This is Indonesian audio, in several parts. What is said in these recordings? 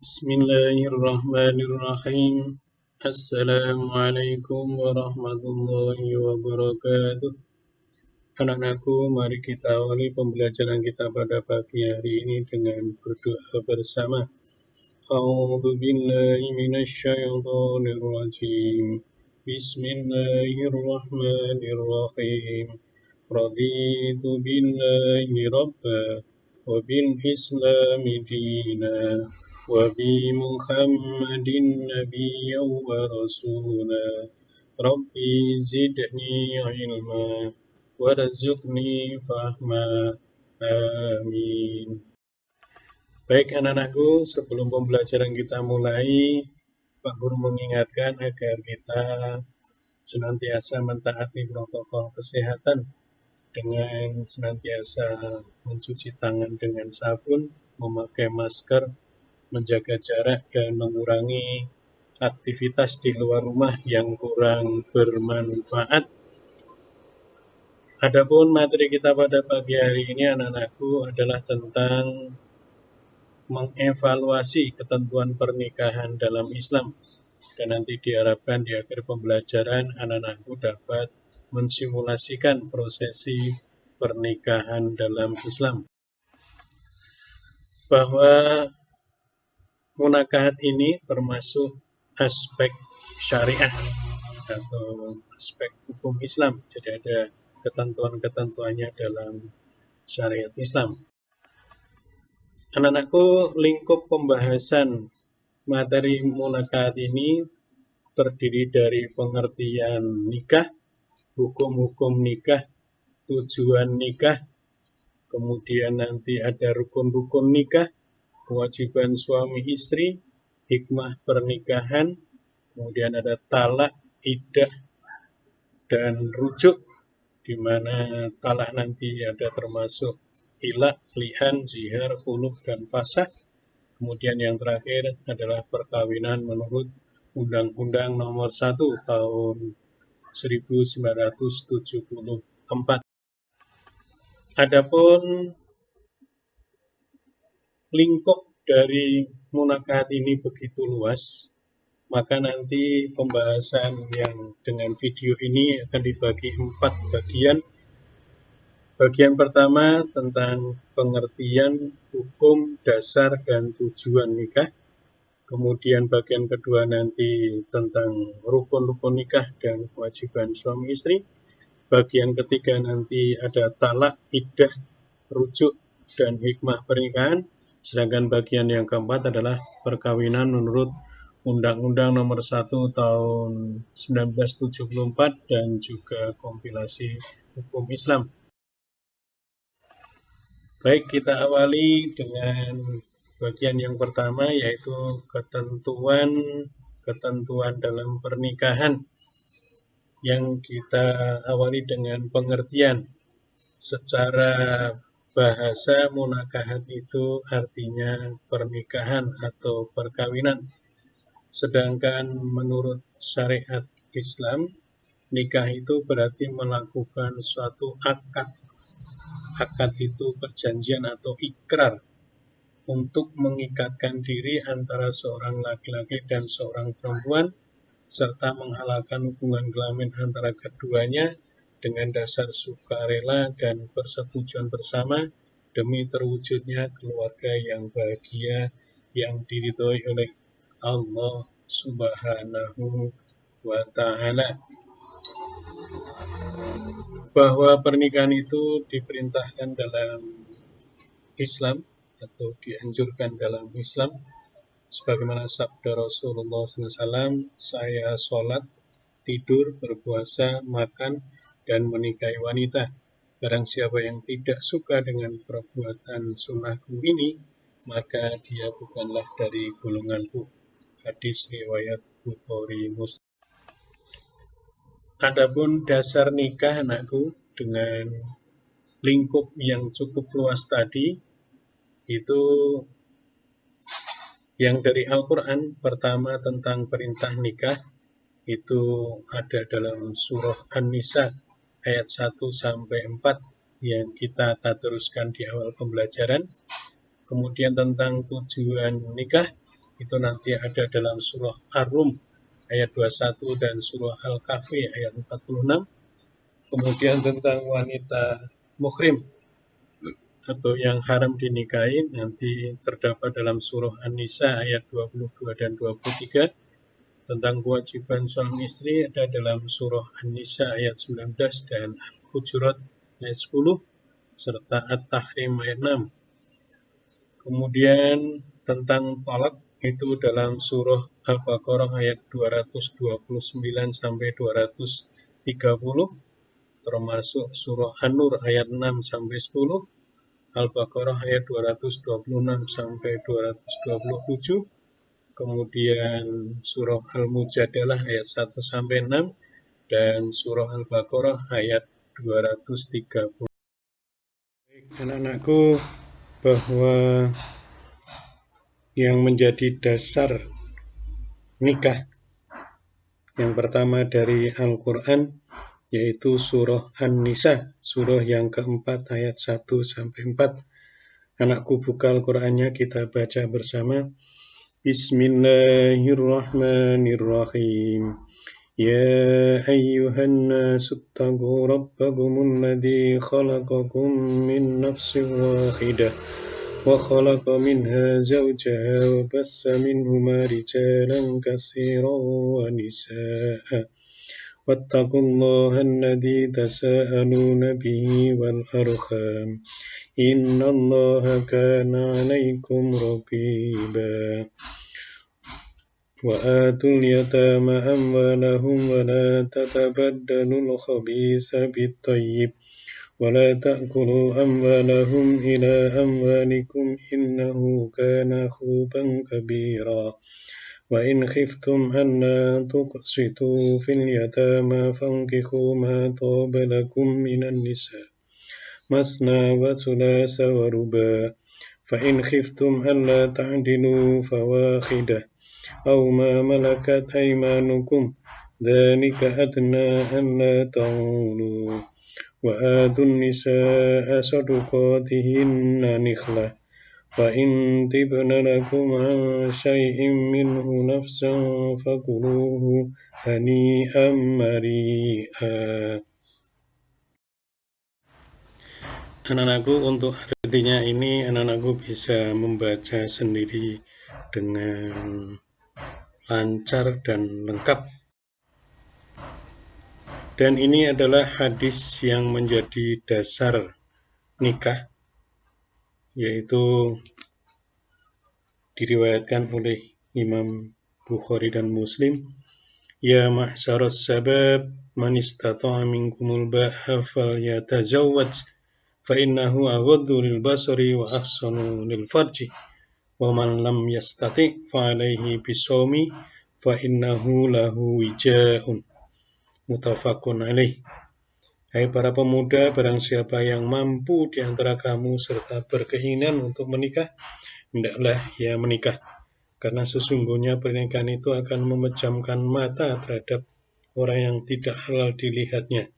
Bismillahirrahmanirrahim. Assalamualaikum warahmatullahi wabarakatuh. Anak-anakku, mari kita awali pembelajaran kita pada pagi hari ini dengan berdoa bersama. A'udzu billahi minasyaitonir rajim. Bismillahirrahmanirrahim. Raditu billahi rabba wa bil islami dina wa bi Muhammadin nabiyyan wa rasula. Rabbi zidni ilma warzuqni fahma. Amin. Baik anak-anakku, sebelum pembelajaran kita mulai, Pak Guru mengingatkan agar kita senantiasa mentaati protokol kesehatan dengan senantiasa mencuci tangan dengan sabun, memakai masker, menjaga jarak, dan mengurangi aktivitas di luar rumah yang kurang bermanfaat. Adapun materi kita pada pagi hari ini anak-anakku adalah tentang mengevaluasi ketentuan pernikahan dalam Islam. Dan nanti diharapkan di akhir pembelajaran anak-anakku dapat mensimulasikan prosesi pernikahan dalam Islam. Bahwa munakahat ini termasuk aspek syariah atau aspek hukum Islam. Jadi ada ketentuan-ketentuannya dalam syariat Islam. Anak-anakku, lingkup pembahasan materi munakahat ini terdiri dari pengertian nikah, hukum-hukum nikah, tujuan nikah, kemudian nanti ada rukun-rukun nikah, kewajiban suami istri, hikmah pernikahan, kemudian ada talak, iddah, dan rujuk, di mana talak nanti ada termasuk ilak, li'an, zihar, khuluf, dan fasakh. Kemudian yang terakhir adalah perkawinan menurut Undang-Undang Nomor 1 Tahun 1974. Adapun lingkup dari munakahat ini begitu luas, maka nanti pembahasan yang dengan video ini akan dibagi 4 bagian. Bagian pertama tentang pengertian hukum, dasar, dan tujuan nikah. Kemudian bagian kedua nanti tentang rukun-rukun nikah dan kewajiban suami istri. Bagian ketiga nanti ada talak, iddah, rujuk, dan hikmah pernikahan. Sedangkan bagian yang keempat adalah perkawinan menurut Undang-Undang Nomor 1 Tahun 1974 dan juga kompilasi hukum Islam. Baik, kita awali dengan bagian yang pertama, yaitu ketentuan dalam pernikahan, yang kita awali dengan pengertian. Secara bahasa, munakahat itu artinya pernikahan atau perkawinan. Sedangkan menurut syariat Islam, nikah itu berarti melakukan suatu akad. Akad itu perjanjian atau ikrar untuk mengikatkan diri antara seorang laki-laki dan seorang perempuan, serta menghalalkan hubungan kelamin antara keduanya dengan dasar sukarela dan persetujuan bersama demi terwujudnya keluarga yang bahagia yang diridhoi oleh Allah Subhanahu wa Ta'ala. Bahwa pernikahan itu diperintahkan dalam Islam atau dianjurkan dalam Islam, sebagaimana sabda Rasulullah SAW, saya sholat, tidur, berpuasa, makan, dan menikahi wanita. Barang siapa yang tidak suka dengan perbuatan sunnahku ini, maka dia bukanlah dari golonganku. Hadis riwayat Bukhari Muslim. Adapun dasar nikah anakku, dengan lingkup yang cukup luas tadi, itu yang dari Al-Quran. Pertama tentang perintah nikah, itu ada dalam surah An-Nisa ayat 1-4 yang kita tadaruskan di awal pembelajaran. Kemudian tentang tujuan nikah, itu nanti ada dalam surah Ar-Rum ayat 21 dan surah Al-Kahfi ayat 46. Kemudian tentang wanita muhrim atau yang haram dinikahi nanti terdapat dalam surah An-Nisa ayat 22 dan 23. Tentang kewajiban suami istri ada dalam surah An-Nisa ayat 19 dan Al-Hujurat ayat 10 serta At-Tahrim ayat 6. Kemudian tentang talak itu dalam surah Al-Baqarah ayat 229 sampai 230, termasuk surah An-Nur ayat 6 sampai 10, Al-Baqarah ayat 226 sampai 227, kemudian surah Al-Mujadalah ayat 1 sampai 6 dan surah Al-Baqarah ayat 230. Baik, anak-anakku, bahwa yang menjadi dasar nikah yang pertama dari Al-Quran yaitu surah An-Nisa, surah yang keempat ayat 1 sampai 4. Anakku buka Al-Qurannya, kita baca bersama. Bismillahirrahmanirrahim. Ya ayyuhan nasu ittaqu rabbakum alladzi khalaqakum min nafsin wahidah وخلق منها زوجها وبث منهما رجالا كثيرا ونساء واتقوا الله الذي تساءلون به والأرحام إن الله كان عليكم رقيبا وآتوا اليتامى أموالهم ولا تتبدلوا الخبيث بالطيب ولا تأكلوا أموالهم إلى أموالكم إنه كان حوبا كبيرا وإن خفتم ألا تقسطوا في اليتامى فانكحوا ما طاب لكم من النساء مثنى وثلاث ورباع فإن خفتم ألا تعدلوا فواحدة أو ما ملكت أيمانكم ذلك أدنى ألا تعولوا وآتوا النساء صدقاتهن نخلة فإن طبن لكم عن شيء منه نفسا فكلوه هنيئا مريئا. Anak-anakku, untuk artinya ini anak-anakku bisa membaca sendiri dengan lancar dan lengkap. Dan ini adalah hadis yang menjadi dasar nikah, yaitu diriwayatkan oleh Imam Bukhari dan Muslim. Ya ma'syaras sabab man istata'a minkumul ba'a falyatazawwaj fa innahu aghaddu lil basari wa ahsanu lil farji wa man lam yastati' fa alaihi bisawmi fa innahu lahu wija'un. Muttafaqun alaih. Hai para pemuda, barang siapa yang mampu di antara kamu serta berkeinginan untuk menikah, hendaklah ia menikah. Karena sesungguhnya pernikahan itu akan memejamkan mata terhadap orang yang tidak halal dilihatnya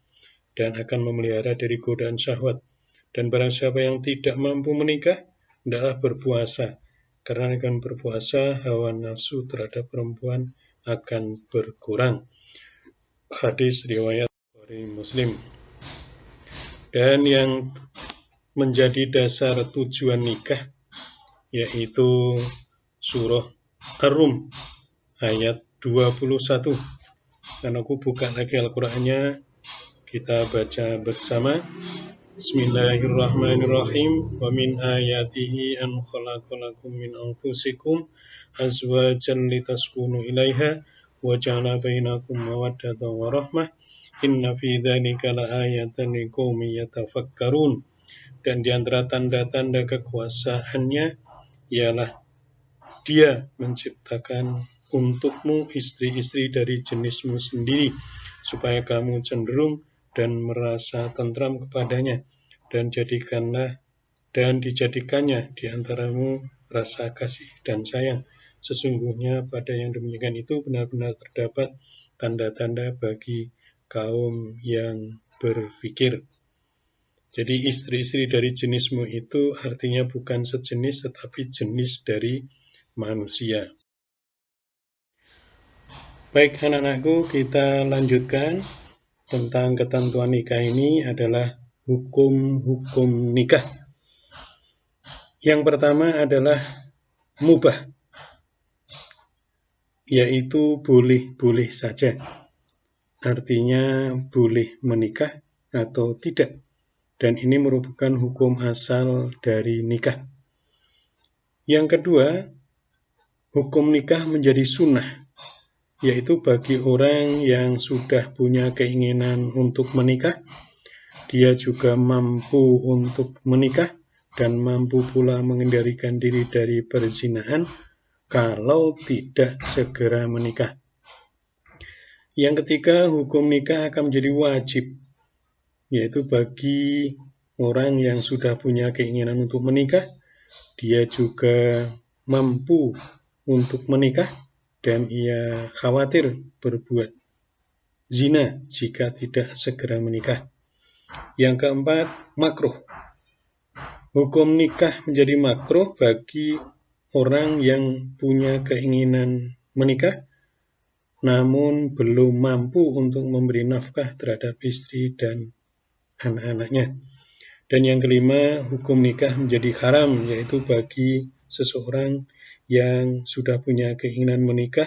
dan akan memelihara dari godaan syahwat. Dan barang siapa yang tidak mampu menikah, hendaklah berpuasa. Karena akan berpuasa, hawa nafsu terhadap perempuan akan berkurang. Hadis riwayat Bukhari Muslim. Dan yang menjadi dasar tujuan nikah yaitu surah Ar-Rum ayat 21. Anakku buka lagi Al-Qur'annya, kita baca bersama. Bismillahirrahmanirrahim. Wa min ayatihi an khalaqalakum min anfusikum azwajan litaskunu ilaiha wa ja'ala bainakum mawaddatan wa rahmah inna fi dzalika laayatan liqaumin yatafakkarun. Dan di antara tanda-tanda kekuasaannya ialah Dia menciptakan untukmu istri-istri dari jenismu sendiri supaya kamu cenderung dan merasa tentram kepadanya, dan dijadikannya di antaramu rasa kasih dan sayang. Sesungguhnya pada yang demikian itu benar-benar terdapat tanda-tanda bagi kaum yang berfikir. Jadi istri-istri dari jenismu itu artinya bukan sejenis tetapi jenis dari manusia. Baik anak-anakku, kita lanjutkan tentang ketentuan nikah. Ini adalah hukum-hukum nikah. Yang pertama adalah mubah, yaitu boleh-boleh saja. Artinya boleh menikah atau tidak. Dan ini merupakan hukum asal dari nikah. Yang kedua, hukum nikah menjadi sunnah, yaitu bagi orang yang sudah punya keinginan untuk menikah, dia juga mampu untuk menikah dan mampu pula mengendalikan diri dari perzinahan kalau tidak segera menikah. Yang ketiga, hukum nikah akan menjadi wajib, yaitu bagi orang yang sudah punya keinginan untuk menikah, dia juga mampu untuk menikah dan ia khawatir berbuat zina jika tidak segera menikah. Yang keempat, makruh. Hukum nikah menjadi makruh bagi orang yang punya keinginan menikah namun belum mampu untuk memberi nafkah terhadap istri dan anak-anaknya. Dan yang kelima, hukum nikah menjadi haram, yaitu bagi seseorang yang sudah punya keinginan menikah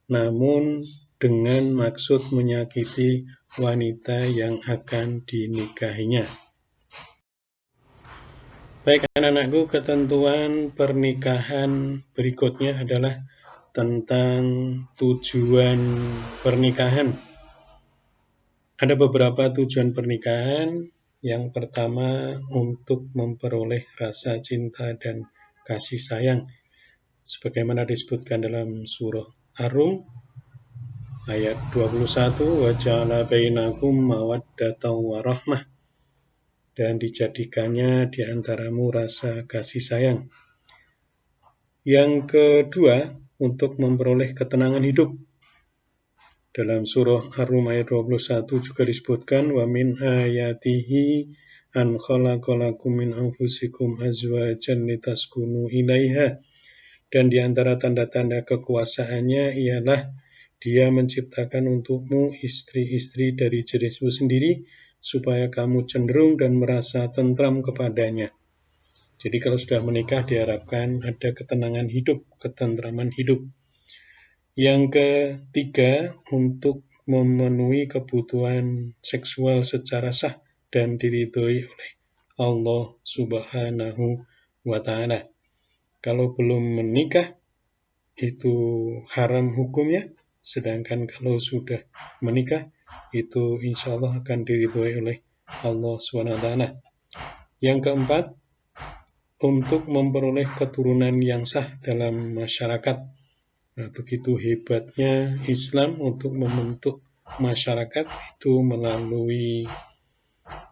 namun dengan maksud menyakiti wanita yang akan dinikahinya. Baik anak-anakku, ketentuan pernikahan berikutnya adalah tentang tujuan pernikahan. Ada beberapa tujuan pernikahan. Yang pertama, untuk memperoleh rasa cinta dan kasih sayang, sebagaimana disebutkan dalam surah Ar-Rum ayat 21, wa ja'ala bainakum mawaddatan wa rahmah, dan dijadikannya di antaramu rasa kasih sayang. Yang kedua, untuk memperoleh ketenangan hidup. Dalam surah Ar-Rum ayat 21 juga disebutkan, wa min ayatihi an khalaqalakum min anfusikum azwajan litaskunu ilaiha. Dan di antara tanda-tanda kekuasaannya ialah dia menciptakan untukmu istri-istri dari jenismu sendiri supaya kamu cenderung dan merasa tentram kepadanya. Jadi kalau sudah menikah diharapkan ada ketenangan hidup, ketentraman hidup. Yang ketiga, untuk memenuhi kebutuhan seksual secara sah dan diridhoi oleh Allah Subhanahu wa Ta'ala. Kalau belum menikah, itu haram hukumnya, sedangkan kalau sudah menikah, itu insya Allah akan diridhoi oleh Allah Subhanahu wa Ta'ala. Yang keempat, untuk memperoleh keturunan yang sah dalam masyarakat. Nah, begitu hebatnya Islam untuk membentuk masyarakat itu melalui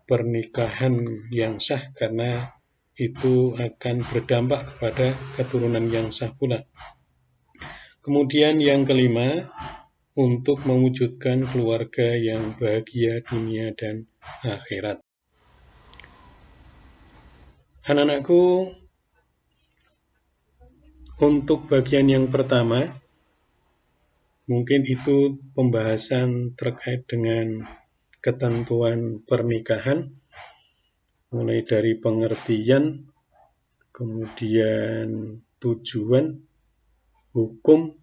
pernikahan yang sah, karena itu akan berdampak kepada keturunan yang sah pula. Kemudian yang kelima, untuk mewujudkan keluarga yang bahagia dunia dan akhirat. Anak-anakku, untuk bagian yang pertama, mungkin itu pembahasan terkait dengan ketentuan pernikahan, mulai dari pengertian, kemudian tujuan, hukum,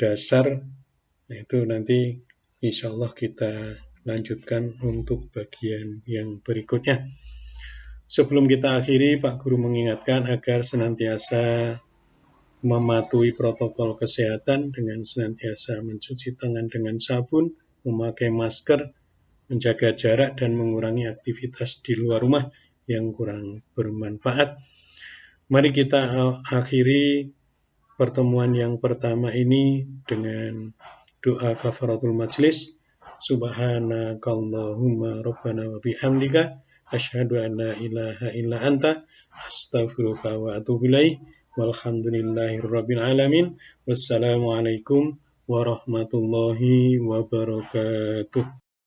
dasar. Nah, itu nanti insya Allah kita lanjutkan untuk bagian yang berikutnya. Sebelum kita akhiri, Pak Guru mengingatkan agar senantiasa mematuhi protokol kesehatan dengan senantiasa mencuci tangan dengan sabun, memakai masker, menjaga jarak, dan mengurangi aktivitas di luar rumah yang kurang bermanfaat. Mari kita akhiri pertemuan yang pertama ini dengan doa kafaratul majlis. Subhanakallahumma rabbana wa bihamdika asyhadu an la ilaha illa anta astaghfiruka wa atubu ilaik. Walhamdulillahirabbil alamin. Wassalamualaikum warahmatullahi wabarakatuh.